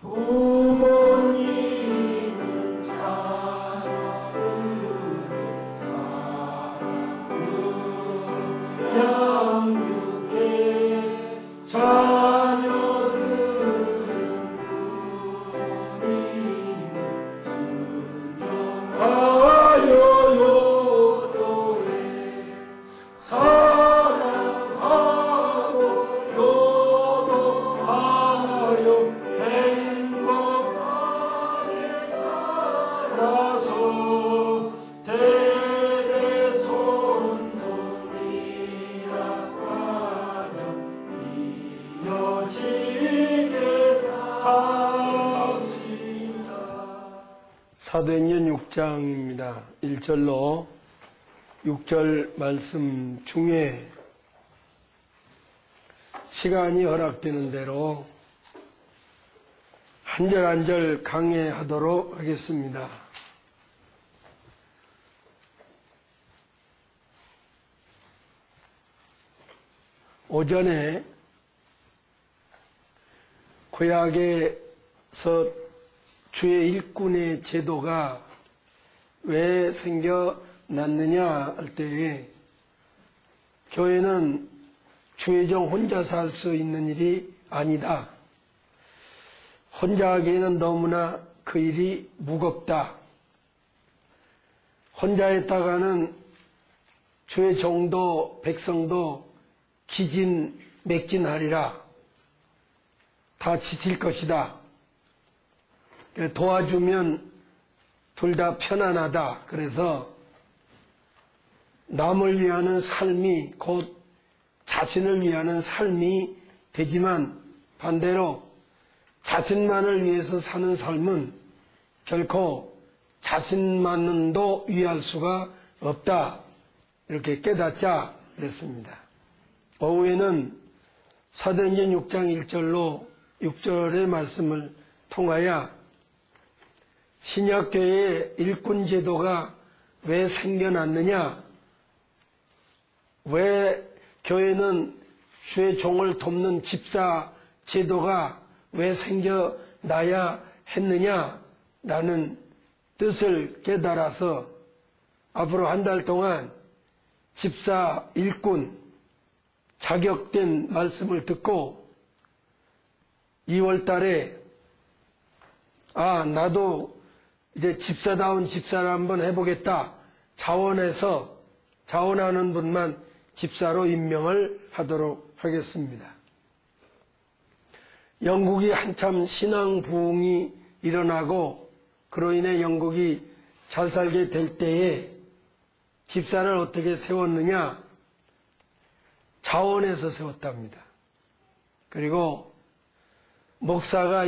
부모님을 자녀들을 사랑으로 양육해 자녀들을 부모님을 순종하여 요도해 사랑하고 교도하여 행복하게 살아서 대대손손이라 가정 이어지게 삽시다. 사도행전 6장입니다. 1절로 6절 말씀 중에 시간이 허락되는 대로 한 절 한 절 강해하도록 하겠습니다. 오전에 구약에서 주의 일꾼의 제도가 왜 생겨났느냐 할 때에 교회는 주의 종 혼자서 할 수 있는 일이 아니다. 혼자 하기에는 너무나 그 일이 무겁다. 혼자 했다가는 주의 종도 백성도 기진맥진하리라. 다 지칠 것이다. 도와주면 둘 다 편안하다. 그래서 남을 위하는 삶이 곧 자신을 위하는 삶이 되지만 반대로 자신만을 위해서 사는 삶은 결코 자신만도 위할 수가 없다. 이렇게 깨닫자 그랬습니다. 오후에는 사도행전 6장 1절로 6절의 말씀을 통하여 신약교회의 일꾼 제도가 왜 생겨났느냐, 왜 교회는 주의 종을 돕는 집사 제도가 왜 생겨나야 했느냐라는 뜻을 깨달아서 앞으로 한 달 동안 집사 일꾼 자격된 말씀을 듣고 2월 달에 나도 이제 집사다운 집사를 한번 해보겠다. 자원하는 분만 집사로 임명을 하도록 하겠습니다. 영국이 한참 신앙 부흥이 일어나고 그로 인해 영국이 잘 살게 될 때에 집사를 어떻게 세웠느냐? 자원해서 세웠답니다. 그리고 목사가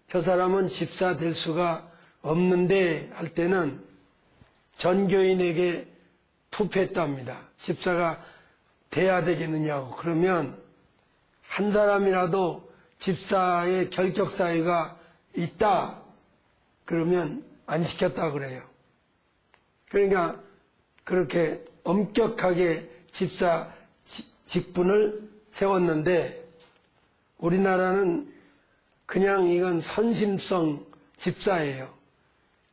저 사람은 집사 될 수가 없는데 할 때는 전교인에게 투표했답니다. 집사가 돼야 되겠느냐고. 그러면 한 사람이라도 집사의 결격 사유가 있다. 그러면 안 시켰다 그래요. 그러니까 그렇게 엄격하게 집사 직분을 세웠는데 우리나라는 그냥 이건 선심성 집사예요.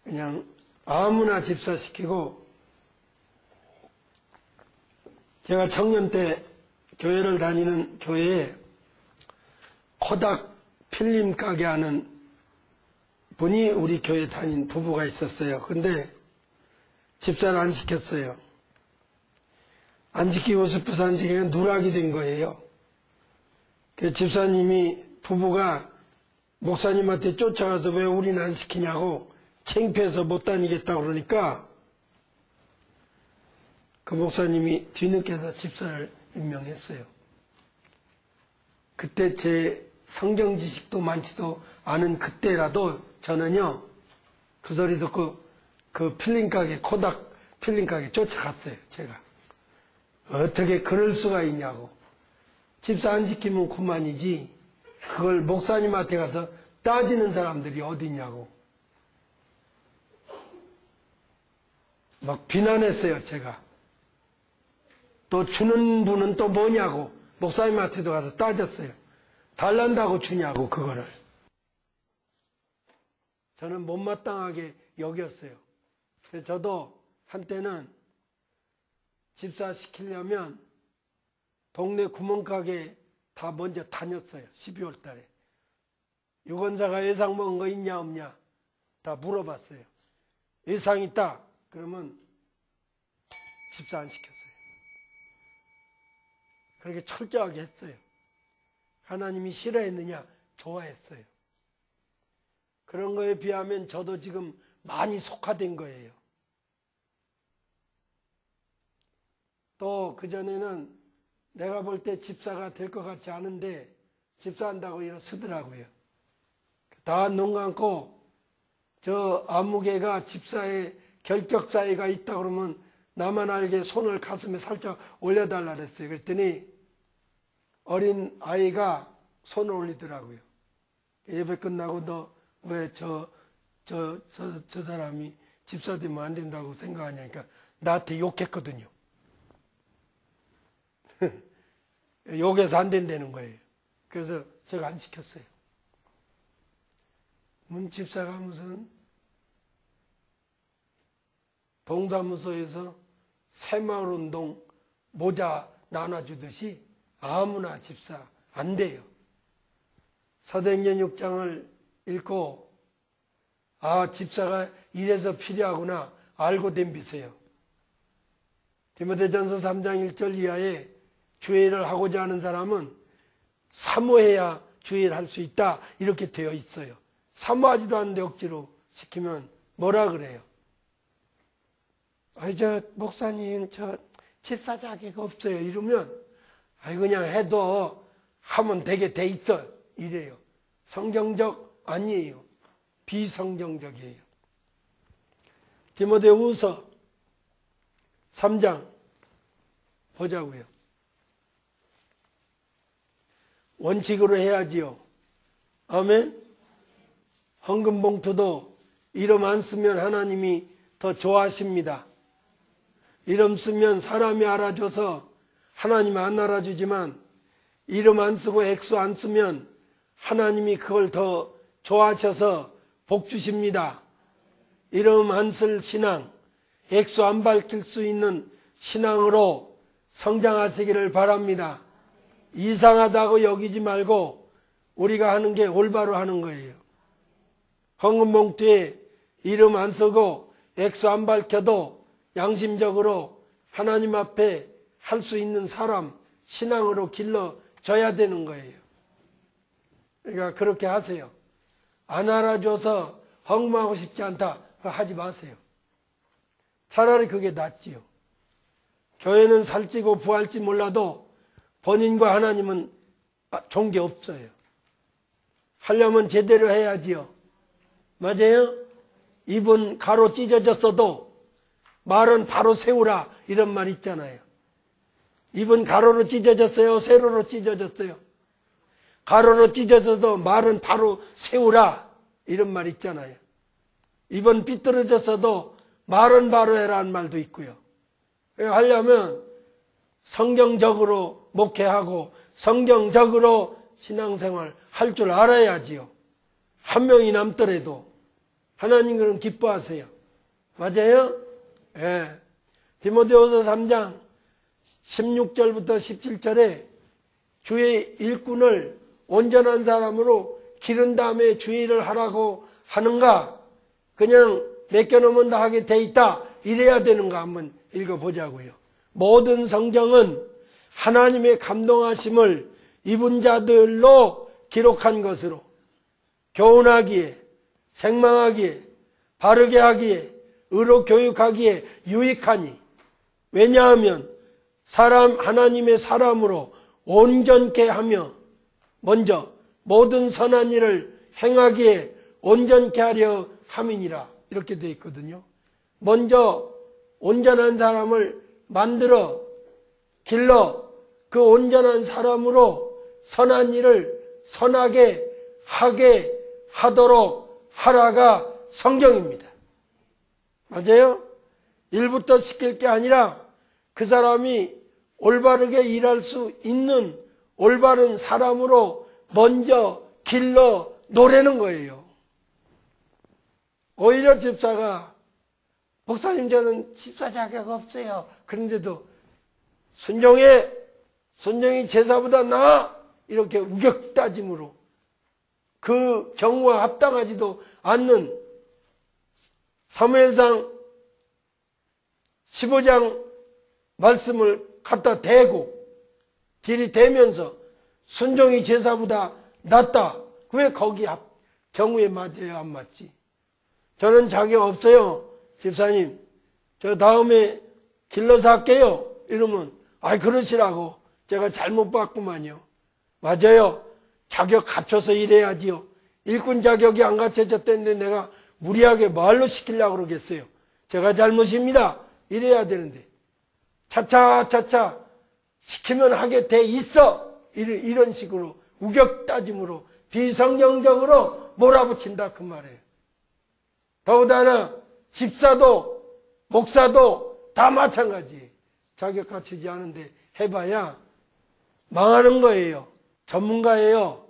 그냥 아무나 집사시키고, 제가 청년 때 교회를 다니는 교회에 코닥 필름 가게 하는 분이 우리 교회 다닌 부부가 있었어요. 근데 집사를 안 시켰어요. 안 시키고 싶어서 안 시키면 누락이 된 거예요. 그 집사님이 부부가 목사님한테 쫓아가서 왜 우리는 안 시키냐고 창피해서 못 다니겠다고 그러니까 그 목사님이 뒤늦게서 집사를 임명했어요. 그때 제 성경 지식도 많지도 않은 그때라도 저는요, 그 소리 듣고 그 필름 가게, 코닥 필름 가게 쫓아갔어요, 제가. 어떻게 그럴 수가 있냐고. 집사 안 시키면 그만이지. 그걸 목사님한테 가서 따지는 사람들이 어디 있냐고. 막 비난했어요, 제가. 또 주는 분은 또 뭐냐고. 목사님한테도 가서 따졌어요. 달란다고 주냐고, 그거를. 저는 못마땅하게 여겼어요. 그래서 저도 한때는 집사시키려면 동네 구멍가게 다 먼저 다녔어요. 12월 달에. 유권자가 예상 먹은 거 있냐 없냐 다 물어봤어요. 예상 있다 그러면 집사 안 시켰어요. 그렇게 철저하게 했어요. 하나님이 싫어했느냐 좋아했어요. 그런 거에 비하면 저도 지금 많이 속화된 거예요. 또 그전에는 내가 볼 때 집사가 될 것 같지 않은데 집사한다고 일어서더라고요. 다 눈 감고 저 아무개가 집사의 결격사유가 있다 그러면 나만 알게 손을 가슴에 살짝 올려달라 그랬어요. 그랬더니 어린 아이가 손을 올리더라고요. 예배 끝나고 너 왜 저 사람이 집사 되면 안 된다고 생각하냐니까 나한테 욕했거든요. 욕해서 안 된다는 거예요. 그래서 제가 안 시켰어요. 문집사가 무슨 동사무소에서 새마을운동 모자 나눠주듯이 아무나 집사 안 돼요. 사도행전 6장을 읽고 아 집사가 이래서 필요하구나 알고 덤비세요. 디모데전서 3장 1절 이하에 주일을 하고자 하는 사람은 사모해야 주일 할 수 있다 이렇게 되어 있어요. 사모하지도 않는데 억지로 시키면 뭐라 그래요? 아니 저 목사님 저 집사 자격 없어요 이러면 아니 그냥 해도 하면 되게 돼 있어 이래요. 성경적 아니에요. 비성경적이에요. 디모데후서 3장 보자고요. 원칙으로 해야지요. 아멘. 헌금 봉투도 이름 안 쓰면 하나님이 더 좋아하십니다. 이름 쓰면 사람이 알아줘서 하나님 안 알아주지만 이름 안 쓰고 액수 안 쓰면 하나님이 그걸 더 좋아하셔서 복 주십니다. 이름 안 쓸 신앙, 액수 안 밝힐 수 있는 신앙으로 성장하시기를 바랍니다. 이상하다고 여기지 말고 우리가 하는 게 올바로 하는 거예요. 헌금 봉투에 이름 안 쓰고 액수 안 밝혀도 양심적으로 하나님 앞에 할 수 있는 사람, 신앙으로 길러져야 되는 거예요. 그러니까 그렇게 하세요. 안 알아줘서 헌금하고 싶지 않다. 하지 마세요. 차라리 그게 낫지요. 교회는 살찌고 부할지 몰라도 본인과 하나님은 종교 없어요. 하려면 제대로 해야지요. 맞아요? 입은 가로 찢어졌어도 말은 바로 세우라 이런 말 있잖아요. 입은 가로로 찢어졌어요? 세로로 찢어졌어요? 가로로 찢어져도 말은 바로 세우라 이런 말 있잖아요. 입은 삐뚤어졌어도 말은 바로 해라는 말도 있고요. 하려면 성경적으로 목회하고 성경적으로 신앙생활 할 줄 알아야지요. 한 명이 남더라도 하나님 그럼 기뻐하세요. 맞아요? 예. 디모데후서 3장 16절부터 17절에 주의 일꾼을 온전한 사람으로 기른 다음에 주의를 하라고 하는가? 그냥 맡겨놓으면 다 하게 돼 있다. 이래야 되는가 한번 읽어보자고요. 모든 성경은 하나님의 감동하심을 입은 자들로 기록한 것으로 교훈하기에, 책망하기에, 바르게 하기에, 의로 교육하기에 유익하니. 왜냐하면 하나님의 사람으로 온전케 하며 먼저 모든 선한 일을 행하기에 온전케 하려 함이니라. 이렇게 되어 있거든요. 먼저 온전한 사람을 만들어 길러 그 온전한 사람으로 선한 일을 선하게 하게 하도록 하라가 성경입니다. 맞아요? 일부터 시킬 게 아니라 그 사람이 올바르게 일할 수 있는 올바른 사람으로 먼저 길러 놓으라는 거예요. 오히려 집사가 목사님 저는 집사 자격 없어요. 그런데도 순종이 제사보다 나아 이렇게 우격다짐으로 그 경우와 합당하지도 않는 사무엘상 15장 말씀을 갖다 대고 들이대면서 순종이 제사보다 낫다. 왜 거기 경우에 맞아야 안 맞지? 저는 자격 없어요. 집사님 저 다음에 길러서 할게요. 이러면 아이 그러시라고 제가 잘못 봤구만요. 맞아요. 자격 갖춰서 일해야지요. 일꾼 자격이 안 갖춰졌다는데 내가 무리하게 말로 시키려고 그러겠어요. 제가 잘못입니다. 이래야 되는데 차차차차 시키면 하게 돼 있어. 이런 식으로 우격다짐으로 비성경적으로 몰아붙인다 그 말이에요. 더군다나 집사도 목사도 다 마찬가지예요. 자격 갖추지 않은데 해봐야 망하는 거예요. 전문가예요.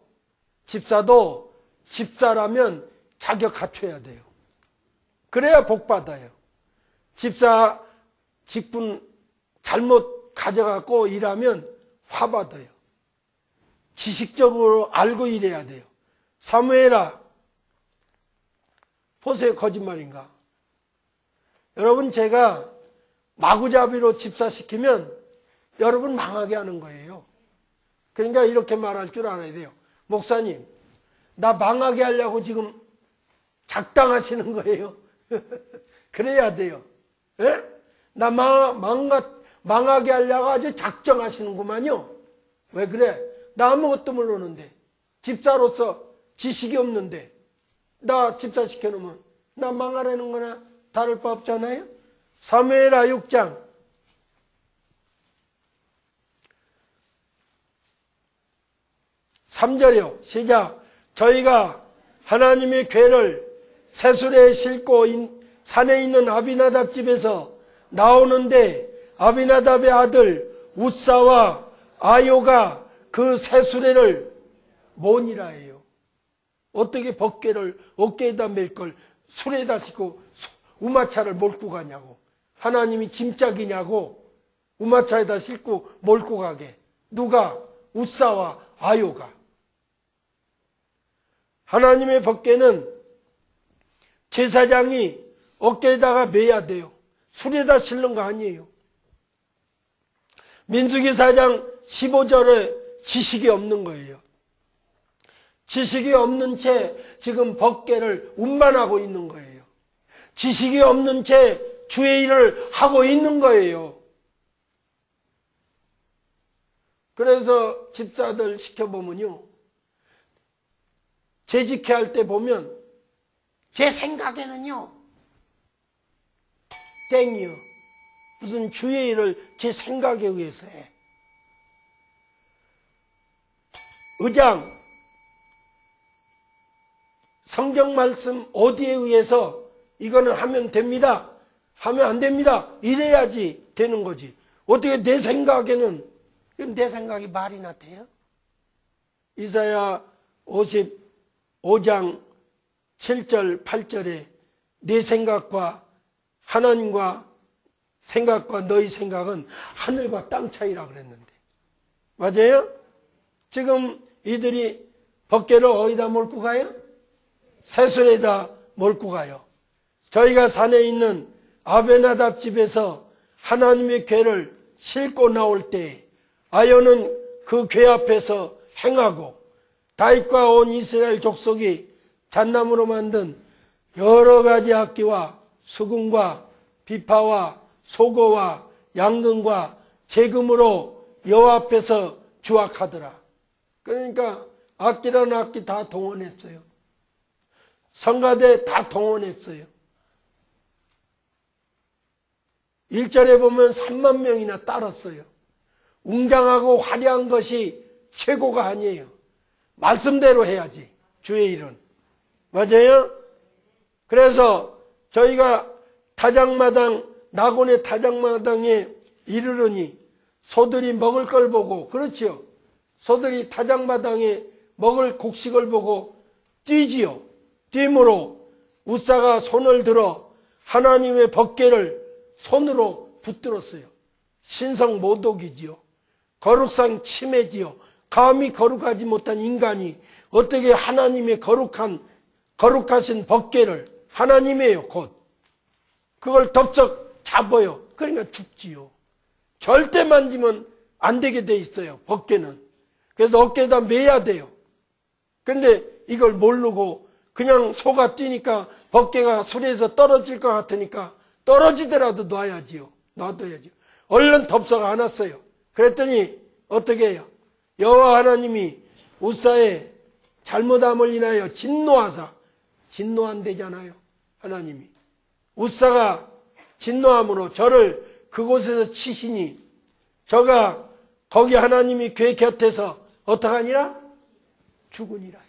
집사도 집사라면 자격 갖춰야 돼요. 그래야 복 받아요. 집사 직분 잘못 가져갖고 일하면 화 받아요. 지식적으로 알고 일해야 돼요. 사무엘아 보세요. 거짓말인가? 여러분 제가 마구잡이로 집사시키면 여러분 망하게 하는 거예요. 그러니까 이렇게 말할 줄 알아야 돼요. 목사님 나 망하게 하려고 지금 작당하시는 거예요. 그래야 돼요. 에? 나 망하게 하려고 아주 작정하시는구만요. 왜 그래? 나 아무것도 모르는데 집사로서 지식이 없는데 나 집사 시켜놓으면 나 망하라는 거나 다를 바 없잖아요. 사무엘하 6장 3절이요. 시작. 저희가 하나님의 궤를 세술에 싣고 산에 있는 아비나답 집에서 나오는데 아비나답의 아들 웃사와 아요가 그 세수레를 뭐니라 해요. 어떻게 법궤를 어깨에다 맬 걸 술에다 싣고 우마차를 몰고 가냐고. 하나님이 짐짝이냐고. 우마차에다 싣고 몰고 가게. 누가? 웃사와 아요가. 하나님의 법궤는 제사장이 어깨에다가 매야 돼요. 술에다 실는 거 아니에요. 민수기 4장 15절에 지식이 없는 거예요. 지식이 없는 채 지금 법궤를 운반하고 있는 거예요. 지식이 없는 채 주의 일을 하고 있는 거예요. 그래서 집사들 시켜보면요. 재직회 할 때 보면 제 생각에는요. 땡이요. 무슨 주의 일을 제 생각에 의해서 해. 의장, 성경 말씀 어디에 의해서 이거는 하면 됩니다. 하면 안 됩니다. 이래야지 되는 거지. 어떻게 내 생각에는, 그럼 내 생각이 말이나 돼요? 이사야 55장 7절 8절에 내 생각과 하나님과 생각과 너희 생각은 하늘과 땅 차이라 그랬는데 맞아요? 지금 이들이 법궤를 어디다 몰고 가요? 세술에다 몰고 가요. 저희가 산에 있는 아베나답 집에서 하나님의 궤를 싣고 나올 때 아요는 그 궤 앞에서 행하고 다윗과 온 이스라엘 족속이 잣나무로 만든 여러 가지 악기와 수금과 비파와 소고와 양금과 재금으로 여호와 앞에서 주악하더라. 그러니까 악기라는 악기 다 동원했어요. 성가대 다 동원했어요. 1절에 보면 3만 명이나 따랐어요. 웅장하고 화려한 것이 최고가 아니에요. 말씀대로 해야지. 주의 일은. 맞아요? 그래서 저희가 타작마당, 낙원의 타작마당에 이르르니 소들이 먹을 걸 보고, 그렇지요? 소들이 타작마당에 먹을 곡식을 보고 뛰지요. 뛰므로 웃사가 손을 들어 하나님의 법궤를 손으로 붙들었어요. 신성 모독이지요. 거룩상 침해지요. 감히 거룩하지 못한 인간이 어떻게 하나님의 거룩하신 법궤를, 하나님이에요 곧, 그걸 덥석 잡아요. 그러니까 죽지요. 절대 만지면 안 되게 돼 있어요, 법궤는. 그래서 어깨에다 매야 돼요. 근데 이걸 모르고 그냥 소가 뛰니까 법궤가 수레에서 떨어질 것 같으니까 떨어지더라도 놔야지요. 놔둬야죠. 얼른 덥석 안았어요. 그랬더니 어떻게 해요? 여호와 하나님이 웃사의 잘못함을 인하여 진노하사, 진노한대잖아요, 하나님이. 웃사가 진노함으로 저를 그곳에서 치시니 저가 거기 하나님이 궤 곁에서 어떡하니라? 죽으니라.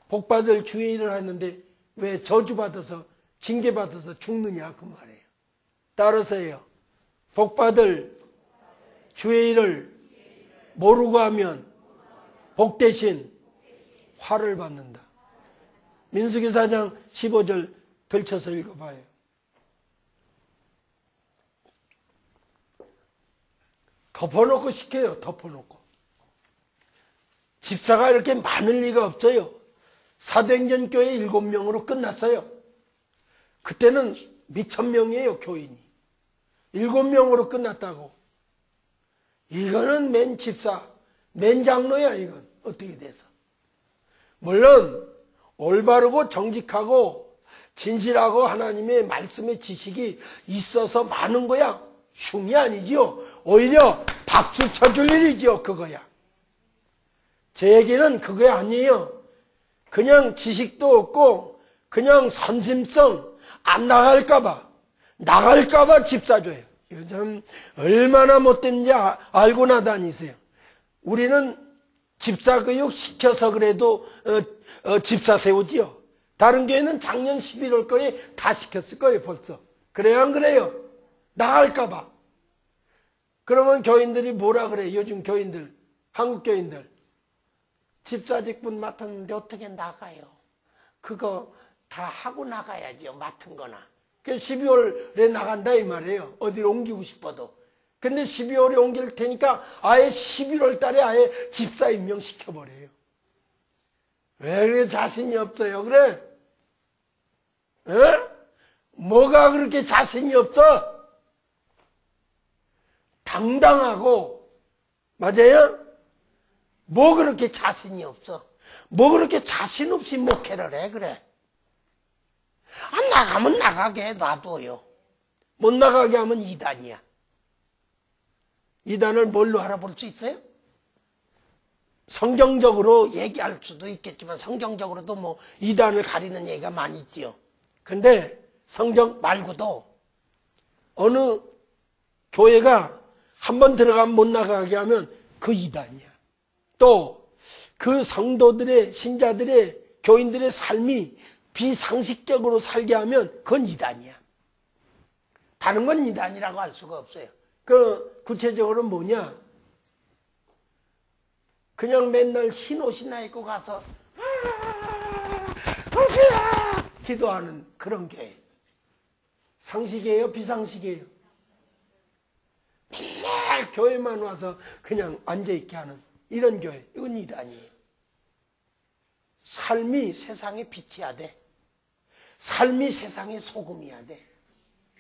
복받을 주의 일을 하는데 왜 저주받아서 징계받아서 죽느냐 그 말이에요. 따라서요, 복받을 주의 일을 모르고 하면 복 대신 화를 받는다. 민수기 4장 15절 펼쳐서 읽어봐요. 덮어놓고 시켜요. 덮어놓고. 집사가 이렇게 많을 리가 없어요. 사도행전 교회 7명으로 끝났어요. 그때는 몇천 명이에요, 교인이. 7명으로 끝났다고. 이거는 맨 집사, 맨 장로야, 이건. 어떻게 돼서. 물론 올바르고 정직하고 진실하고 하나님의 말씀의 지식이 있어서 많은 거야. 흉이 아니지요. 오히려 박수 쳐줄 일이지요, 그거야. 제 얘기는 그거 아니에요. 그냥 지식도 없고 그냥 선심성 안 나갈까봐 집사줘요. 요즘 얼마나 못됐는지 알고 나다니세요. 우리는 집사 교육 시켜서 그래도 집사 세우지요. 다른 교회는 작년 11월 거에 다 시켰을 거예요, 벌써. 그래요, 안 그래요? 나갈까봐. 그러면 교인들이 뭐라 그래요? 요즘 교인들, 한국 교인들. 집사 직분 맡았는데 어떻게 나가요? 그거 다 하고 나가야죠, 맡은 거나. 그래서 12월에 나간다 이 말이에요. 어디로 옮기고 싶어도. 근데 12월에 옮길 테니까 아예 11월 달에 아예 집사 임명시켜버려요. 왜 그렇게 자신이 없어요? 그래? 에? 뭐가 그렇게 자신이 없어? 당당하고, 맞아요? 뭐 그렇게 자신이 없어? 뭐 그렇게 자신 없이 목회를 해, 그래? 안 나가면 나가게 놔둬요. 못 나가게 하면 이단이야. 이단을 뭘로 알아볼 수 있어요? 성경적으로 얘기할 수도 있겠지만 성경적으로도 뭐 이단을 가리는 얘기가 많이 있지요. 근데 성경 말고도 어느 교회가 한번 들어가면 못 나가게 하면 그 이단이야. 또 그 성도들의, 신자들의, 교인들의 삶이 비상식적으로 살게 하면 그건 이단이야. 다른 건 이단이라고 할 수가 없어요. 그 구체적으로 뭐냐? 그냥 맨날 흰 옷이나 입고 가서 어서야 기도하는 그런 교회. 상식이에요? 비상식이에요? 맨날 교회만 와서 그냥 앉아있게 하는 이런 교회. 이건 이단이에요. 삶이 세상에 빛이야 돼. 삶이 세상의 소금이야 돼.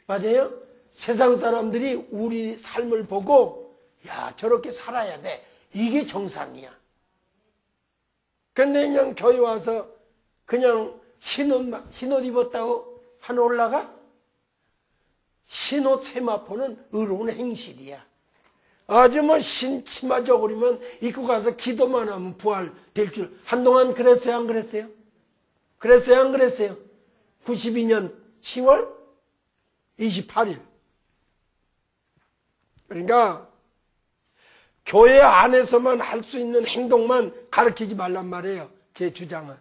맞아요? 세상 사람들이 우리 삶을 보고 야, 저렇게 살아야 돼. 이게 정상이야. 근데 그냥 교회 와서 그냥 흰옷 입었다고 하나 올라가? 흰옷 세마포는 의로운 행실이야. 아주 뭐 치마 저고리만 입고 가서 기도만 하면 부활 될 줄. 한동안 그랬어요, 안 그랬어요? 그랬어요, 안 그랬어요? 92년 10월 28일. 그러니까 교회 안에서만 할 수 있는 행동만 가르치지 말란 말이에요. 제 주장은.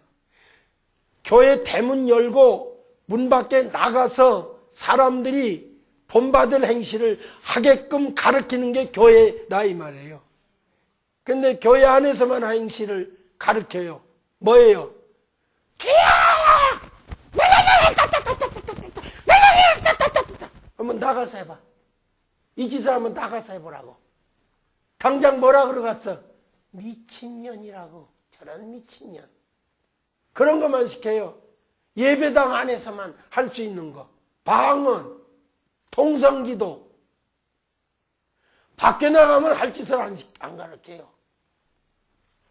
교회 대문 열고 문 밖에 나가서 사람들이 본받을 행실을 하게끔 가르치는 게 교회다 이 말이에요. 근데 교회 안에서만 행실을 가르쳐요. 뭐예요? 주여! 한번 나가서 해봐. 이 짓을 한번 나가서 해보라고. 당장 뭐라 그러갔어? 미친년이라고. 저런 미친년. 그런 것만 시켜요. 예배당 안에서만 할 수 있는 거. 방언, 통성기도. 밖에 나가면 할 짓을 안 가르쳐요.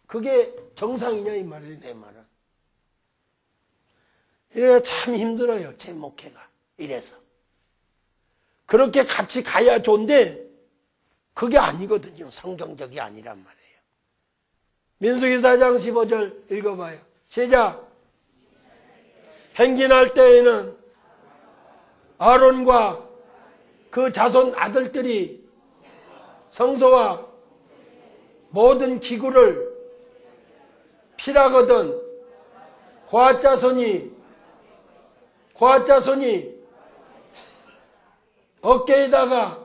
그게 정상이냐 이 말이에요, 내 말은. 이래 참 힘들어요, 제 목회가. 이래서. 그렇게 같이 가야 좋은데 그게 아니거든요. 성경적이 아니란 말이에요. 민수기 4장 15절 읽어봐요. 시작. 행진할 때에는 아론과 그 자손 아들들이 성소와 모든 기구를 피라거든 고아자손이 어깨에다가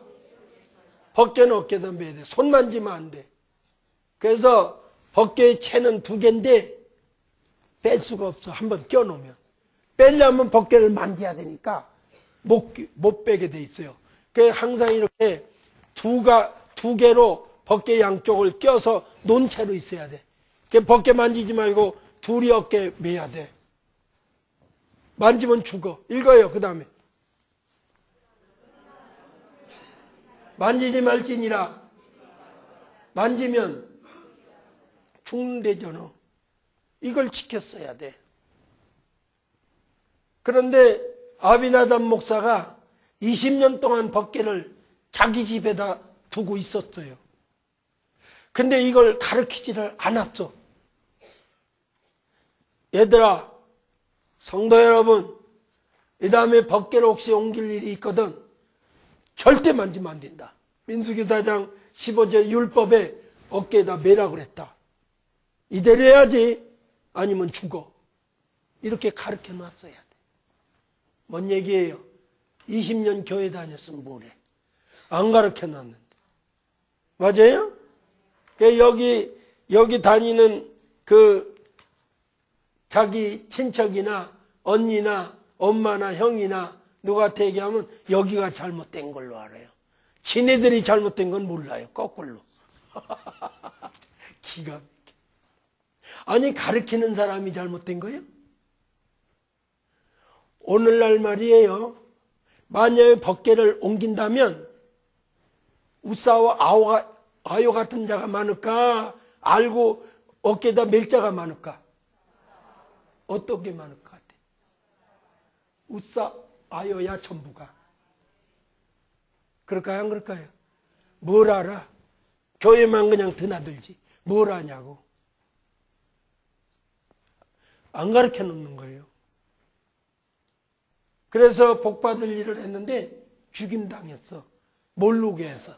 벗개는 어깨에다 매야 돼. 손 만지면 안 돼. 그래서 벗개의 채는 2개인데 뺄 수가 없어. 한번 껴놓으면. 빼려면 벗개를 만져야 되니까 못 빼게 돼 있어요. 그래서 항상 이렇게 2개로 벗개 양쪽을 껴서 놓은 채로 있어야 돼. 벗개 만지지 말고 둘이 어깨에 매야 돼. 만지면 죽어. 읽어요. 그 다음에 만지지 말지니라. 만지면 죽는다잖아. 이걸 지켰어야 돼. 그런데 아비나답 목사가 20년 동안 벗개를 자기 집에다 두고 있었어요. 근데 이걸 가르치지를 않았어. 얘들아, 성도 여러분, 이 다음에 벗개를 혹시 옮길 일이 있거든 절대 만지면 안 된다. 민수기 4장 15절 율법에 어깨에다 매라고 그랬다. 이대로 해야지, 아니면 죽어. 이렇게 가르쳐 놨어야 돼. 뭔 얘기예요? 20년 교회 다녔으면 뭐래? 안 가르쳐 놨는데. 맞아요? 여기 다니는 그 자기 친척이나 언니나 엄마나 형이나 누구한테 얘기하면 여기가 잘못된 걸로 알아요. 지네들이 잘못된 건 몰라요. 거꾸로. 기가 막혀. 아니, 가르치는 사람이 잘못된 거예요? 오늘날 말이에요. 만약에 벗개를 옮긴다면 우사와 아요 같은 자가 많을까? 알고 어깨에다 맬 자가 많을까? 어떤 게 많을 것 같아? 우사, 아요야 전부가. 그럴까요? 안 그럴까요? 뭘 알아? 교회만 그냥 드나들지. 뭘 아냐고. 안 가르쳐 놓는 거예요. 그래서 복받을 일을 했는데 죽임당했어. 모르게 해서.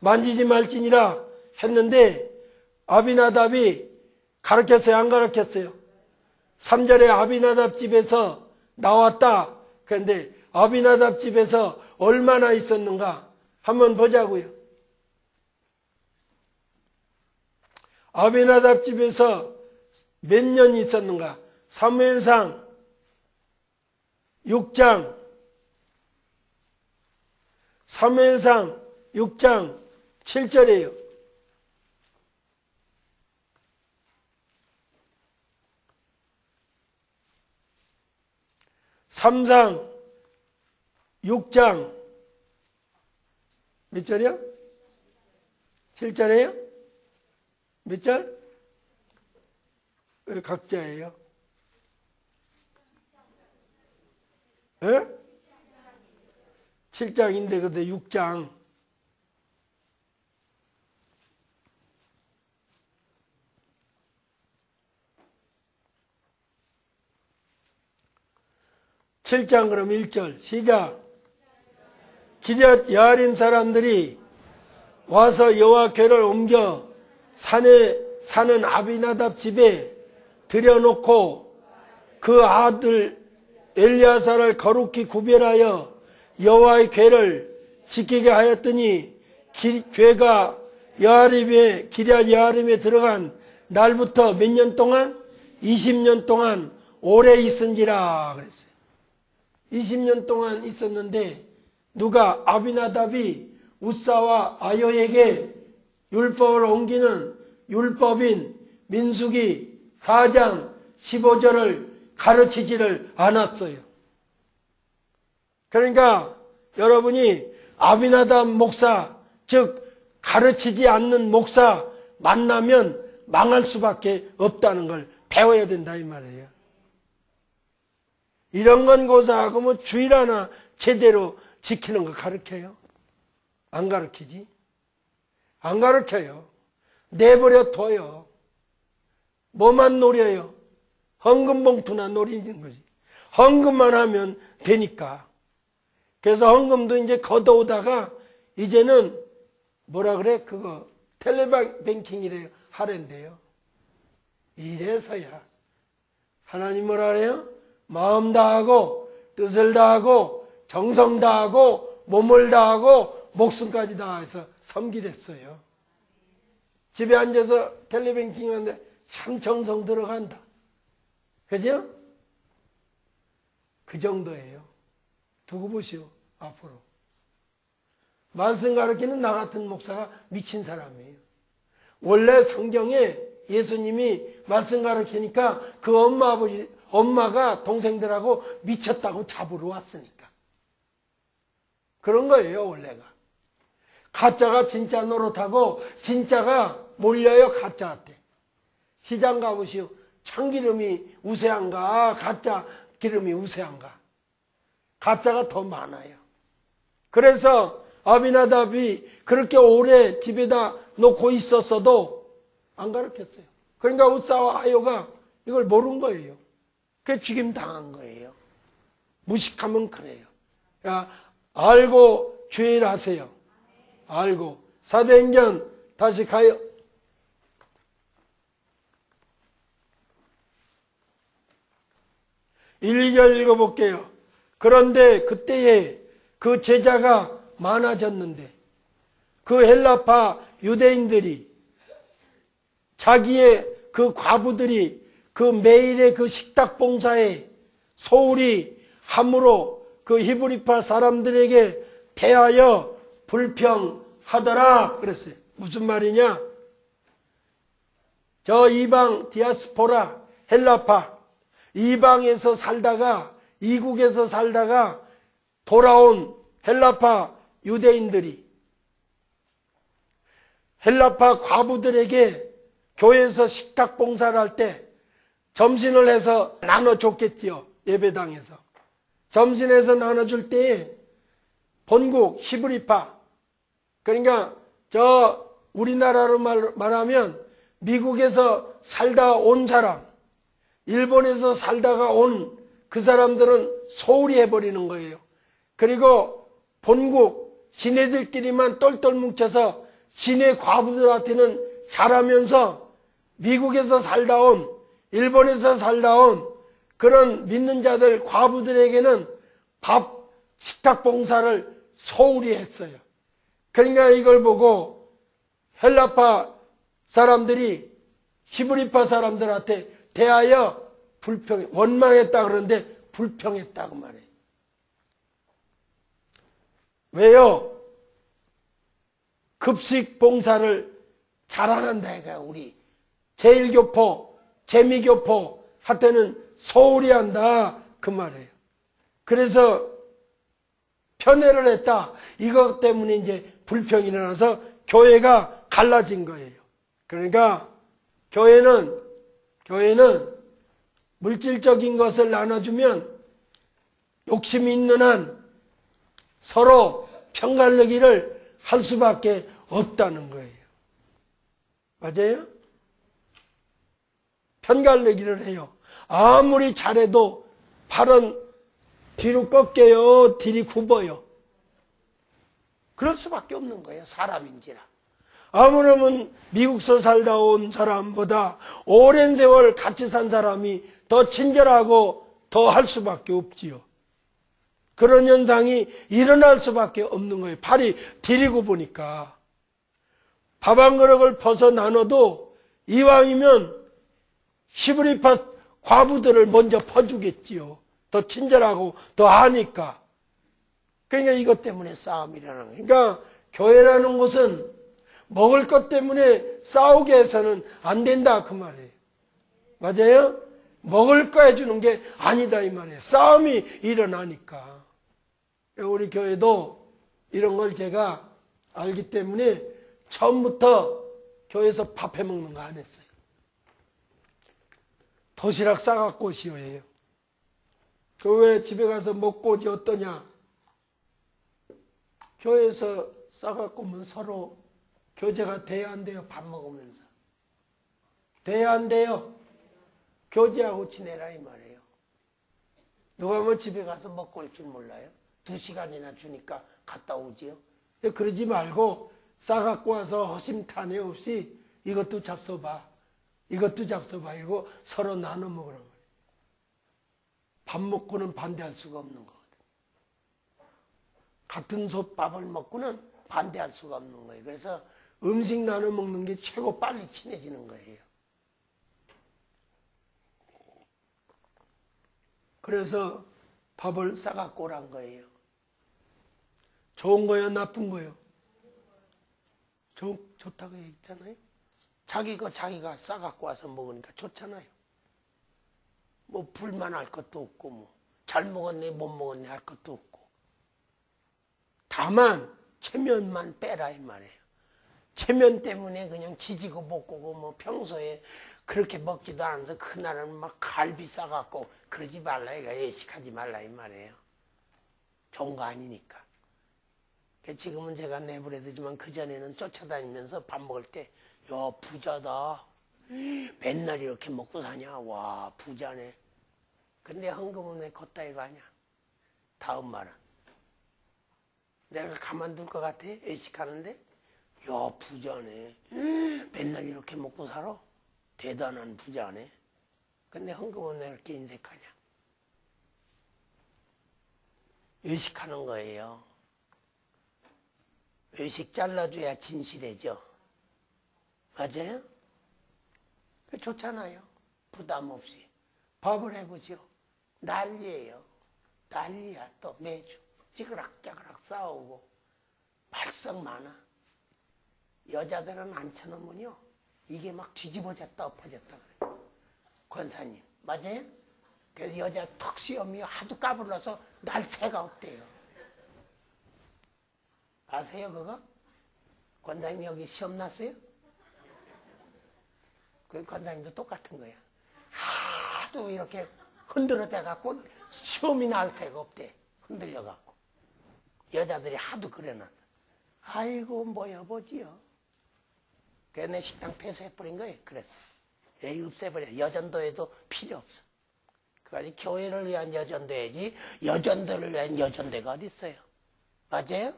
만지지 말지니라 했는데 아비나답이 가르쳤어요? 안 가르쳤어요? 3절에 아비나답 집에서 나왔다. 그런데 아비나답 집에서 얼마나 있었는가 한번 보자고요. 아비나답 집에서 몇 년 있었는가? 사무엘상 6장, 사무엘상 6장 7절이에요. 삼상 6장 몇 절이요? 7절이에요? 몇 절? 왜 각자예요? 예? 7장인데 근데 6장. (7장) 그럼 1절 시작. 기럇 여아림 사람들이 와서 여호와 궤를 옮겨 산에 사는 아비나답 집에 들여놓고 그 아들 엘리야사를 거룩히 구별하여 여호와의 궤를 지키게 하였더니 궤가 기럇 여아림에 들어간 날부터 몇 년 동안? 20년 동안 오래 있은지라 그랬어요. 20년 동안 있었는데 누가 아비나답이 우사와 아요에게 율법을 옮기는 율법인 민수기 4장 15절을 가르치지를 않았어요. 그러니까 여러분이 아비나답 목사, 즉 가르치지 않는 목사 만나면 망할 수밖에 없다는 걸 배워야 된다 이 말이에요. 이런 건 고사하고 뭐 주일 하나 제대로 지키는 거 가르쳐요? 안 가르치지? 안 가르쳐요. 내버려 둬요. 뭐만 노려요? 헌금 봉투나 노리는 거지. 헌금만 하면 되니까. 그래서 헌금도 이제 걷어오다가 이제는 뭐라 그래? 그거 텔레뱅킹이래요. 하랜대요. 이래서야 하나님 뭐라 그래요? 마음 다하고 뜻을 다하고 정성 다하고 몸을 다하고 목숨까지 다해서 섬기랬어요. 집에 앉아서 텔레뱅킹 하는데 참 정성 들어간다. 그죠? 그 정도예요. 두고 보시오. 앞으로. 말씀 가르치는 나 같은 목사가 미친 사람이에요. 원래 성경에 예수님이 말씀 가르치니까 그 엄마가 동생들하고 미쳤다고 잡으러 왔으니까. 그런 거예요, 원래가. 가짜가 진짜 노릇하고 진짜가 몰려요, 가짜한테. 시장 가보시오. 참기름이 우세한가, 가짜 기름이 우세한가. 가짜가 더 많아요. 그래서 아비나답이 그렇게 오래 집에다 놓고 있었어도 안 가르쳤어요. 그러니까 우사와 아요가 이걸 모른 거예요. 그게 죽임 당한 거예요. 무식하면 그래요. 야, 알고 주의하세요. 알고. 사도행전 다시 가요. 1절 읽어볼게요. 그런데 그때에 그 제자가 많아졌는데 그 헬라파 유대인들이 자기의 그 과부들이 그 매일의 그 식탁 봉사에 소홀히 함으로 그 히브리파 사람들에게 대하여 불평하더라 그랬어요. 무슨 말이냐? 저 이방 디아스포라 헬라파 이방에서 살다가 이국에서 살다가 돌아온 헬라파 유대인들이 헬라파 과부들에게 교회에서 식탁 봉사를 할 때 점심을 해서 나눠줬겠지요. 예배당에서. 점심해서 나눠줄 때에 본국 히브리파 그러니까 저 우리나라로 말하면 미국에서 살다 온 사람 일본에서 살다가 온 그 사람들은 소홀히 해버리는 거예요. 그리고 본국 지네들끼리만 똘똘 뭉쳐서 지네 과부들한테는 잘하면서 미국에서 살다 온 일본에서 살다 온 그런 믿는 자들 과부들에게는 밥 식탁 봉사를 소홀히 했어요. 그러니까 이걸 보고 헬라파 사람들이 히브리파 사람들한테 대하여 원망했다 그러는데 불평했다고 말해요. 왜요? 급식 봉사를 잘하는다 이거야. 우리 제일교포 재미교포 할 때는 소홀히 한다 그 말이에요. 그래서 편애를 했다. 이것 때문에 이제 불평이 일어나서 교회가 갈라진 거예요. 그러니까 교회는 물질적인 것을 나눠주면 욕심이 있는 한 서로 편갈르기를 할 수밖에 없다는 거예요. 맞아요? 편갈르기를 해요. 아무리 잘해도 팔은 뒤로 꺾여요. 뒤로 굽어요. 그럴 수밖에 없는 거예요. 사람인지라. 아무렴은 미국서 살다 온 사람보다 오랜 세월 같이 산 사람이 더 친절하고 더 할 수밖에 없지요. 그런 현상이 일어날 수밖에 없는 거예요. 팔이 디리고 보니까. 밥 한 그릇을 퍼서 나눠도 이왕이면 히브리파 과부들을 먼저 퍼주겠지요. 더 친절하고 더 아니까. 그러니까 이것 때문에 싸움이 일어나는 거예요. 그러니까 교회라는 곳은 먹을 것 때문에 싸우게 해서는 안 된다 그 말이에요. 맞아요? 먹을 거 해주는 게 아니다 이 말이에요. 싸움이 일어나니까. 우리 교회도 이런 걸 제가 알기 때문에 처음부터 교회에서 밥 해먹는 거 안 했어요. 도시락 싸갖고 오시오예요. 그 왜 집에 가서 먹고 오지 어떠냐? 교회에서 싸갖고 오면 서로 교제가 돼야 안 돼요? 밥 먹으면서. 돼야 안 돼요? 교제하고 지내라 이 말이에요. 누가 뭐 집에 가서 먹고 올 줄 몰라요? 2시간이나 주니까 갔다 오지요. 그러지 말고 싸갖고 와서 허심탄회 없이 이것도 잡숴봐. 이것도 잡숴봐. 이러고 서로 나눠 먹으란 말이에요. 밥 먹고는 반대할 수가 없는 거거든. 같은 밥을 먹고는 반대할 수가 없는 거예요. 그래서 음식 나눠 먹는 게 최고 빨리 친해지는 거예요. 그래서 밥을 싸갖고 오란 거예요. 좋은 거예요? 나쁜 거예요? 좋다고 했잖아요. 자기가 싸갖고 와서 먹으니까 좋잖아요. 뭐 불만할 것도 없고 뭐 잘 먹었네 못 먹었네 할 것도 없고. 다만 체면만 빼라 이 말이에요. 체면 때문에 그냥 지지고 볶고 뭐 평소에 그렇게 먹지도 않으면서 그날은 막 갈비 싸갖고 그러지 말라 이거 예식하지 말라 이 말이에요. 좋은 거 아니니까. 지금은 제가 내버려두지만 그전에는 쫓아다니면서 밥 먹을 때 야 부자다. 맨날 이렇게 먹고 사냐. 와 부자네. 근데 헌금은 왜 걷다이가 하냐. 다음 말은 내가 가만둘 것 같아? 예식하는데 야 부자네. 맨날 이렇게 먹고 살아. 대단한 부자네. 근데 헌금은 왜 이렇게 인색하냐. 외식하는 거예요. 외식 잘라줘야 진실해져. 맞아요? 좋잖아요. 부담 없이. 밥을 해보죠. 난리예요. 난리야 또 매주. 찌그락짜그락 싸우고. 말썽 많아. 여자들은 앉혀놓으면요. 이게 막 뒤집어졌다 엎어졌다 그래. 권사님. 맞아요? 그래서 여자 턱 시험이 하도 까불러서 날 새가 없대요. 아세요 그거? 권사님 여기 시험 났어요? 그 권사님도 똑같은 거야. 하도 이렇게 흔들어대갖고 시험이 날 새가 없대. 흔들려갖고. 여자들이 하도 그래놨어. 아이고 모여보지요. 그래서 내 식당 폐쇄해버린 거예요. 그래서 여기 없애버려. 여전도에도 필요 없어. 그까지 교회를 위한 여전도야지 여전도를 위한 여전대가 어디 있어요? 맞아요?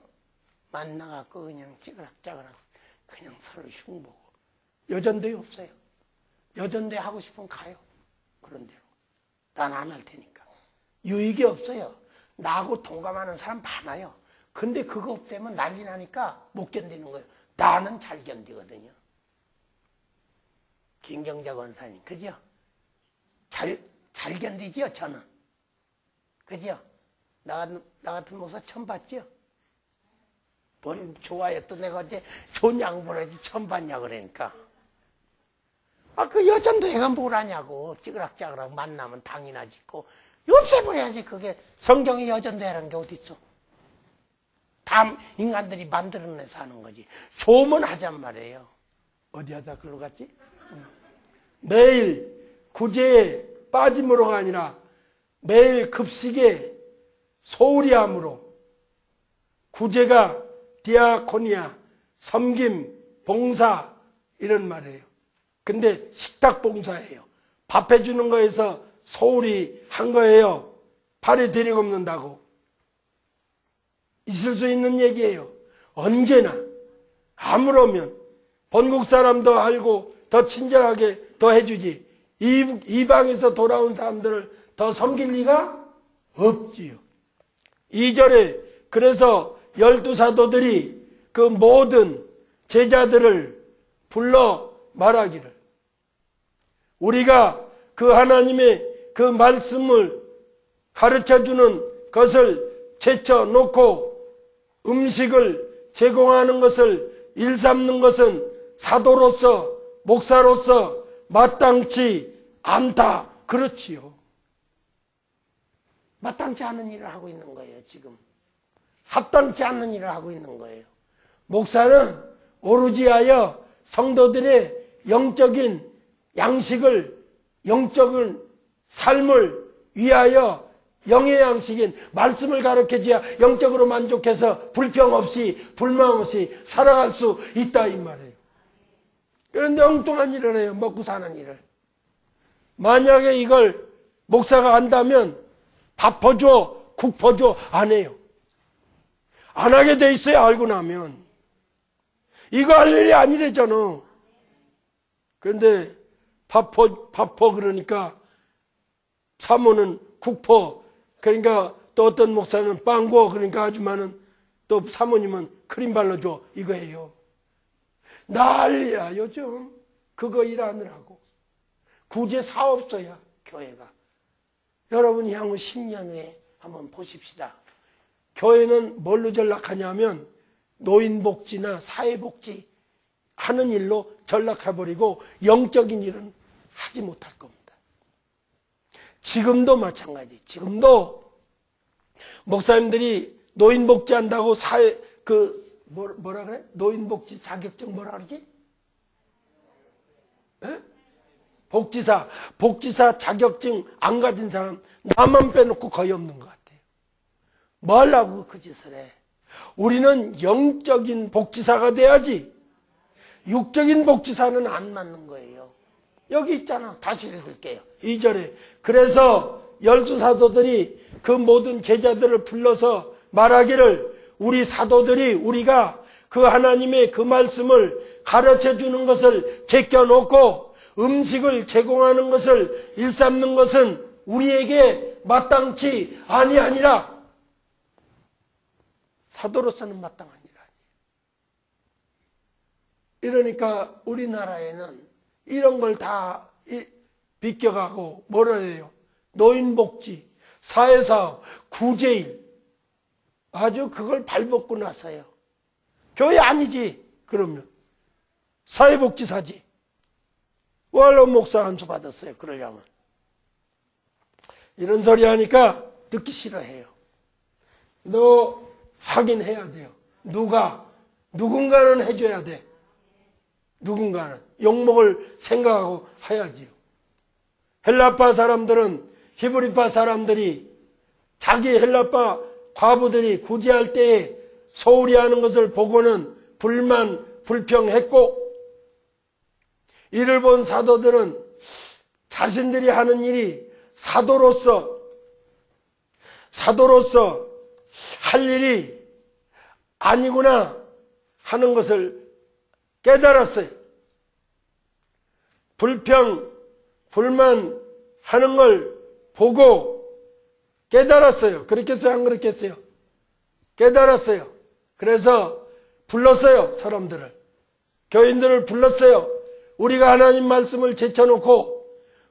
만나갖고 그냥 찌그락짜그락 그냥 서로 흉보고. 여전대 없어요. 여전대 하고 싶으면 가요. 그런 대로. 난 안 할 테니까. 유익이 없어요. 나하고 동감하는 사람 많아요. 근데 그거 없애면 난리 나니까 못 견디는 거예요. 나는 잘 견디거든요. 김경자 권사님, 그죠? 잘 견디죠, 저는. 그죠? 나 같은 목사 처음 봤죠? 뭘 좋아요. 또 내가 어제 좋은 양보를 해야지 처음 봤냐 그러니까. 그 여전도 애가 뭘 하냐고. 찌그락짜그락 만나면 당이나 짓고. 없애버려야지. 그게 성경의 여전도라는 게 어딨어. 다 인간들이 만들어내서 하는 거지. 좋으면 하잔 말이에요. 어디 하다 글로 갔지? 매일 구제에 빠짐으로가 아니라 매일 급식에 소홀히 함으로 구제가 디아코니아, 섬김, 봉사 이런 말이에요. 근데 식탁 봉사예요. 밥 해주는 거에서 소홀히 한 거예요. 팔에 데리고 없는다고. 있을 수 있는 얘기예요. 언제나 아무러면 본국 사람도 알고 더 친절하게 더 해주지. 이방에서 돌아온 사람들을 더 섬길 리가 없지요. 2절에 그래서 12사도들이 그 모든 제자들을 불러 말하기를 우리가 그 하나님의 그 말씀을 가르쳐주는 것을 제쳐놓고 음식을 제공하는 것을 일삼는 것은 사도로서, 목사로서 마땅치 않다. 그렇지요. 마땅치 않은 일을 하고 있는 거예요, 지금. 합당치 않는 일을 하고 있는 거예요. 목사는 오로지 하여 성도들의 영적인 양식을, 영적인 삶을 위하여 영의 양식인 말씀을 가르쳐줘야 영적으로 만족해서 불평 없이, 불만 없이 살아갈 수 있다 이 말이에요. 그런데 엉뚱한 일을 해요. 먹고 사는 일을. 만약에 이걸 목사가 안다면 밥 퍼줘, 국 퍼줘 안 해요. 안 하게 돼 있어요. 알고 나면. 이거 할 일이 아니래잖아. 그런데 밥 퍼 그러니까 사모는 국 퍼. 그러니까 또 어떤 목사는 빵 구워. 그러니까 아줌마는 또 사모님은 크림 발라줘. 이거 해요. 난리야 요즘. 그거 일하느라고. 구제 사업소야 교회가. 여러분이 향후 10년 후에 한번 보십시다. 교회는 뭘로 전락하냐면 노인복지나 사회복지 하는 일로 전락해버리고 영적인 일은 하지 못할 겁니다. 지금도 마찬가지. 지금도 목사님들이 노인복지 한다고 사회 뭐라 그래? 노인복지 자격증 뭐라 그러지? 에? 복지사 자격증 안 가진 사람 나만 빼놓고 거의 없는 것 같아요. 뭐 하려고 그 짓을 해? 우리는 영적인 복지사가 돼야지. 육적인 복지사는 안 맞는 거예요. 여기 있잖아. 다시 읽을게요. 2절에. 그래서 열두 사도들이 그 모든 제자들을 불러서 말하기를 우리 사도들이 우리가 그 하나님의 그 말씀을 가르쳐 주는 것을 제껴놓고 음식을 제공하는 것을 일삼는 것은 우리에게 마땅치 아니하니라. 사도로서는 마땅한 일 아니에요. 이러니까 우리나라에는 이런 걸 다 비껴가고 뭐라 해요? 노인복지, 사회사업, 구제일 아주 그걸 발벗고 나서요. 교회 아니지 그러면 사회복지사지. 원로 목사 안수 받았어요. 그러려면. 이런 소리 하니까 듣기 싫어해요. 너 하긴 해야 돼요. 누군가는 해줘야 돼. 누군가는 욕먹을 생각하고 해야지요. 헬라파 사람들은 히브리파 사람들이 자기 헬라파 과부들이 구제할 때에 소홀히 하는 것을 보고는 불평했고 이를 본 사도들은 자신들이 하는 일이 사도로서 할 일이 아니구나 하는 것을 깨달았어요. 불만 하는 걸 보고 깨달았어요. 그렇겠어요? 안 그렇겠어요? 깨달았어요. 그래서 불렀어요. 사람들을. 교인들을 불렀어요. 우리가 하나님 말씀을 제쳐놓고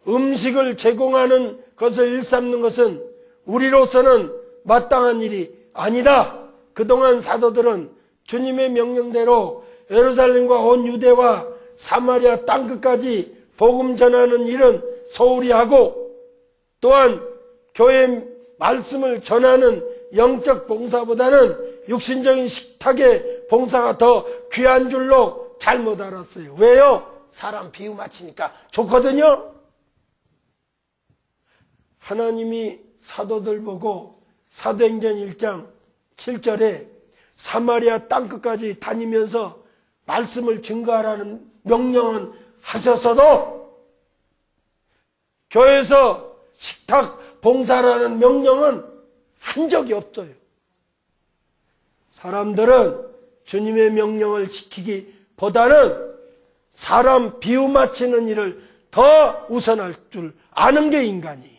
음식을 제공하는 것을 일삼는 것은 우리로서는 마땅한 일이 아니다. 그동안 사도들은 주님의 명령대로 예루살렘과 온 유대와 사마리아 땅끝까지 복음 전하는 일은 소홀히 하고 또한 교회 말씀을 전하는 영적 봉사보다는 육신적인 식탁의 봉사가 더 귀한 줄로 잘못 알았어요. 왜요? 사람 비유 맞히니까 좋거든요. 하나님이 사도들 보고 사도행전 1장 7절에 사마리아 땅끝까지 다니면서 말씀을 증거하라는 명령은 하셨어도 교회에서 식탁 봉사라는 명령은 한 적이 없어요. 사람들은 주님의 명령을 지키기보다는 사람 비유 맞히는 일을 더 우선할 줄 아는 게 인간이에요.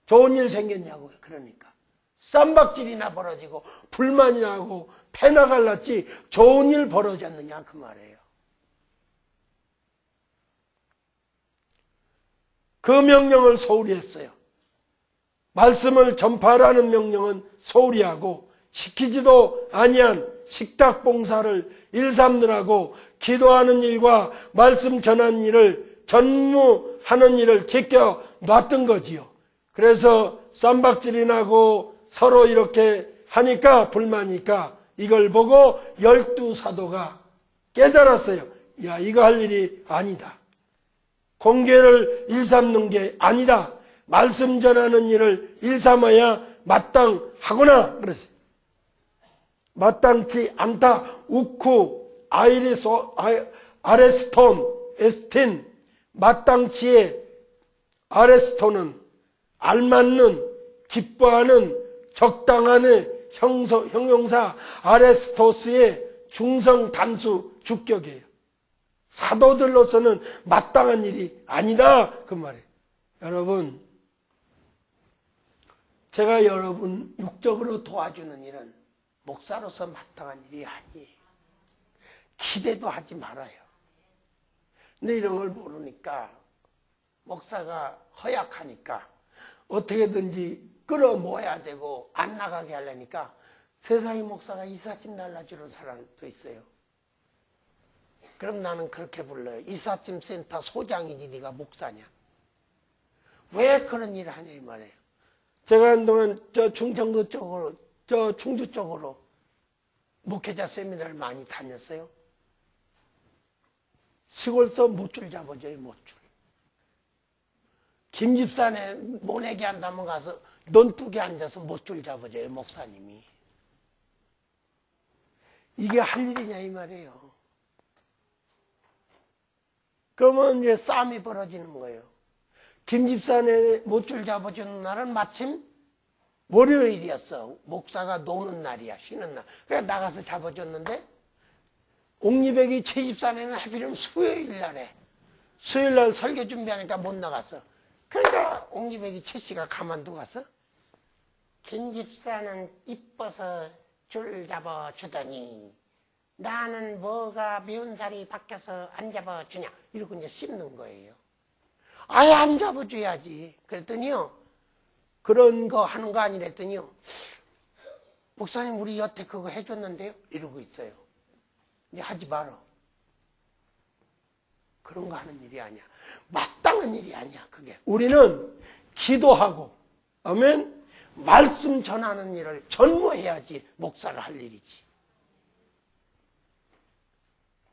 좋은 일 생겼냐고요. 그러니까 쌈박질이나 벌어지고 불만이 나고 패나 갈랐지 좋은 일 벌어졌느냐 그 말이에요. 그 명령을 소홀히 했어요. 말씀을 전파하라는 명령은 소홀히 하고 시키지도 아니한 식탁 봉사를 일삼느라고 기도하는 일과 말씀 전하는 일을 전무하는 일을 제껴 놨던 거지요. 그래서 쌈박질이 나고 서로 이렇게 하니까 불만이니까 이걸 보고 12사도가 깨달았어요. 야, 이거 할 일이 아니다. 공개를 일삼는 게 아니다. 말씀 전하는 일을 일삼아야 마땅하구나. 그랬어요. 마땅치 않다. 우쿠, 아레스톤, 에스틴, 마땅치의 아레스톤은 알맞는, 기뻐하는, 적당한의 형용사 아레스토스의 중성 단수 주격이에요. 사도들로서는 마땅한 일이 아니다. 그 말이에요. 여러분, 제가 여러분 육적으로 도와주는 일은 목사로서 마땅한 일이 아니에요. 기대도 하지 말아요. 근데 이런 걸 모르니까 목사가 허약하니까 어떻게든지 끌어모아야 되고 안 나가게 하려니까 세상에 목사가 이삿짐 날라주는 사람도 있어요. 그럼 나는 그렇게 불러요. 이삿짐 센터 소장이지 네가 목사냐. 왜 그런 일을 하냐 이 말이에요. 제가 한동안 저 충청도 쪽으로, 저 충주 쪽으로 목회자 세미나를 많이 다녔어요. 시골서 못줄 잡아줘요, 못줄. 김집산에 모내기 한다면 가서 논둑에 앉아서 못줄 잡아줘요, 목사님이. 이게 할 일이냐 이 말이에요. 그러면 이제 싸움이 벌어지는 거예요. 김집산에 못줄 잡아주는 날은 마침 월요일이었어. 목사가 노는 날이야, 쉬는 날. 그래서 나가서 잡아줬는데 옥리백이 채집산에는 하필이면 수요일 날에 수요일 날 설교 준비하니까 못 나갔어. 그러니까 옥리백이 채씨가 가만두고 갔어. 김집사는 이뻐서 줄 잡아주더니 나는 뭐가 미운살이 바뀌어서 안 잡아주냐 이러고 이제 씹는 거예요. 아예 안 잡아줘야지. 그랬더니요, 그런 거 하는 거 아니랬더니요, 목사님 우리 여태 그거 해줬는데요 이러고 있어요. 이제 하지 말어. 그런 거 하는 일이 아니야. 마땅한 일이 아니야 그게. 우리는 기도하고 아멘, 말씀 전하는 일을 전무해야지 목사가 할 일이지.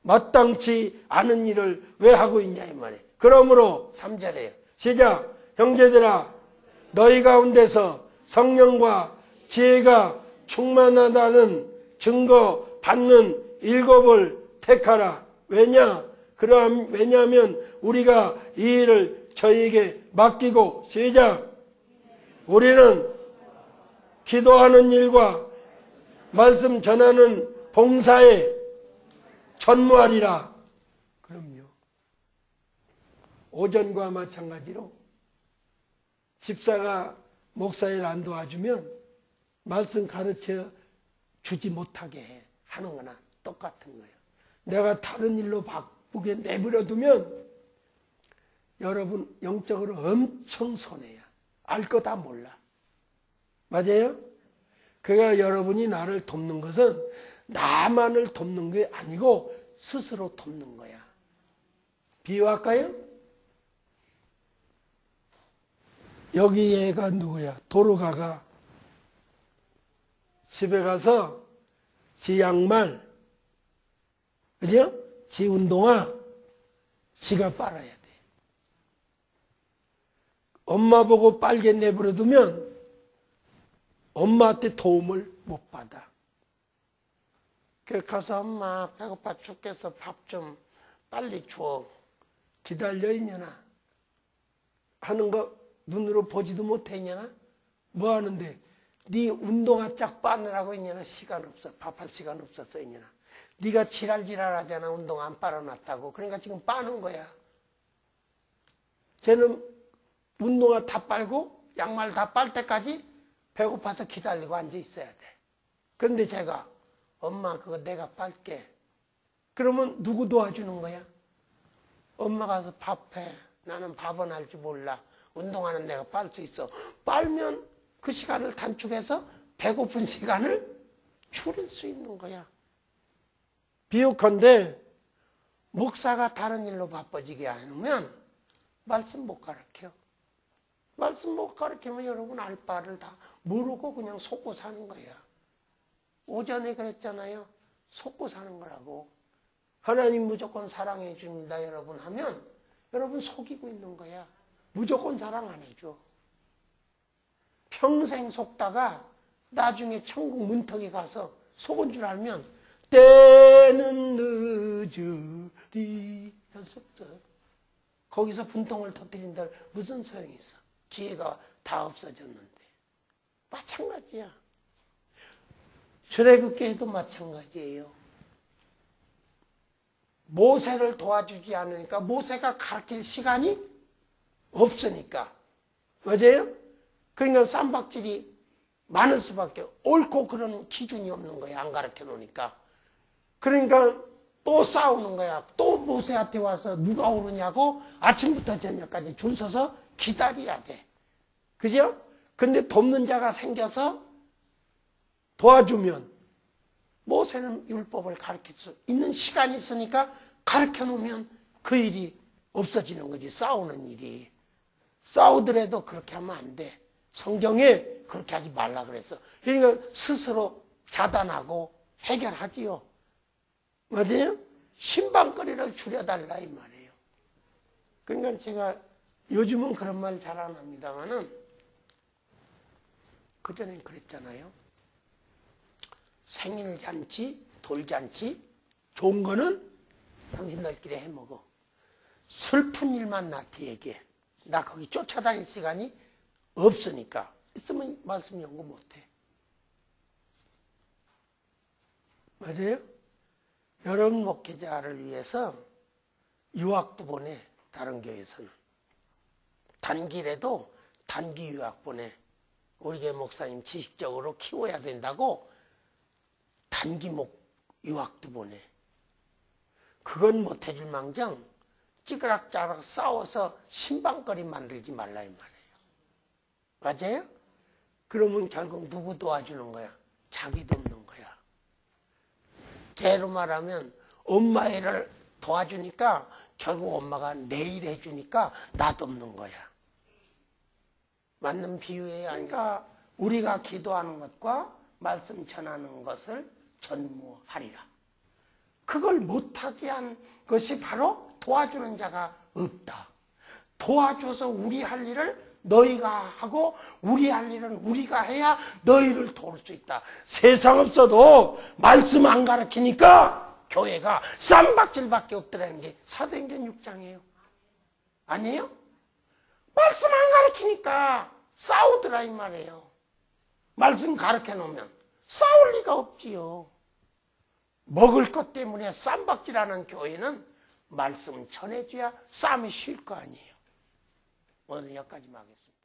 마땅치 않은 일을 왜 하고 있냐 이 말이에요. 그러므로 3절에요. 시작. 형제들아, 너희 가운데서 성령과 지혜가 충만하다는 증거 받는 일곱을 택하라. 왜냐하면 우리가 이 일을 저희에게 맡기고, 시작. 우리는 기도하는 일과 말씀 전하는 봉사에 전무하리라. 그럼요. 오전과 마찬가지로 집사가 목사일 안 도와주면 말씀 가르쳐 주지 못하게 하는 거나 똑같은 거예요. 내가 다른 일로 바쁘게 내버려두면 여러분 영적으로 엄청 손해야. 알 거 다 몰라. 맞아요? 그러니까 여러분이 나를 돕는 것은 나만을 돕는 게 아니고 스스로 돕는 거야. 비유할까요? 여기 얘가 누구야? 도로가가 집에 가서 지 양말, 그죠? 지 운동화, 지가 빨아야 돼. 엄마 보고 빨게 내버려두면 엄마한테 도움을 못 받아. 그래서 가서 엄마 배고파 죽겠어. 밥 좀 빨리 줘. 기다려 있냐나. 하는 거 눈으로 보지도 못해 있냐나. 뭐 하는데? 네 운동화 짝 빠느라고 있냐나. 시간 없어. 밥할 시간 없었어 있냐나. 네가 지랄하잖아. 운동화 안 빨아놨다고. 그러니까 지금 빠는 거야. 쟤는 운동화 다 빨고 양말 다 빨 때까지 배고파서 기다리고 앉아 있어야 돼. 그런데 제가 엄마 그거 내가 빨게. 그러면 누구 도와주는 거야? 엄마 가서 밥해. 나는 밥은 할 줄 몰라. 운동하는 내가 빨 수 있어. 빨면 그 시간을 단축해서 배고픈 시간을 줄일 수 있는 거야. 비유컨대 목사가 다른 일로 바빠지게 하면 말씀 못 가르쳐. 말씀 못 가르치면 여러분 알 바를 다 모르고 그냥 속고 사는 거야. 오전에 그랬잖아요. 속고 사는 거라고. 하나님 무조건 사랑해 줍니다 여러분 하면 여러분 속이고 있는 거야. 무조건 사랑 안 해줘. 평생 속다가 나중에 천국 문턱에 가서 속은 줄 알면 때는 늦으리 연습도 거기서 분통을 터뜨린다 무슨 소용이 있어. 기회가 다 없어졌는데. 마찬가지야. 출애굽기에도 마찬가지예요. 모세를 도와주지 않으니까 모세가 가르칠 시간이 없으니까. 맞아요? 그러니까 쌈박질이 많을 수밖에 옳고 그런 기준이 없는 거야. 안 가르쳐 놓으니까. 그러니까 또 싸우는 거야. 또 모세한테 와서 누가 오르냐고 아침부터 저녁까지 줄 서서 기다려야 돼. 그죠? 근데 돕는 자가 생겨서 도와주면 모세는 율법을 가르칠 수 있는 시간이 있으니까 가르쳐 놓으면 그 일이 없어지는 거지. 싸우는 일이. 싸우더라도 그렇게 하면 안 돼. 성경에 그렇게 하지 말라 그랬어. 그러니까 스스로 자단하고 해결하지요. 맞아요? 신방거리를 줄여달라 이 말이에요. 그러니까 제가 요즘은 그런 말 잘 안 합니다만은 그전엔 그랬잖아요. 생일잔치, 돌잔치 좋은 거는 당신들끼리 해먹어. 슬픈 일만 나한테 얘기해. 나 거기 쫓아다닐 시간이 없으니까. 있으면 말씀 연구 못해. 맞아요? 여러분 목회자를 위해서 유학도 보내. 다른 교회에서는. 단기라도 단기 유학 보내. 우리 교회 목사님 지식적으로 키워야 된다고 단기 유학도 보내. 그건 못해줄 망정 찌그락짜락 싸워서 신방거리 만들지 말라 이 말이에요. 맞아요? 그러면 결국 누구 도와주는 거야? 자기 돕는 거야. 개로 말하면 엄마 일을 도와주니까 결국 엄마가 내 일 해주니까 나 돕는 거야. 맞는 비유예요. 그러니까 우리가 기도하는 것과 말씀 전하는 것을 전무하리라. 그걸 못하게 한 것이 바로 도와주는 자가 없다. 도와줘서 우리 할 일을 너희가 하고 우리 할 일은 우리가 해야 너희를 도울 수 있다. 세상 없어도 말씀 안 가르치니까 교회가 쌈박질밖에 없더라는 게 사도행전 6장이에요. 아니에요? 말씀 안 가르치니까 싸우더라 이 말이에요. 말씀 가르쳐 놓으면 싸울 리가 없지요. 먹을 것 때문에 쌈박질하는 교회는 말씀 전해줘야 싸움이 쉴 거 아니에요. 오늘 여기까지만 하겠습니다.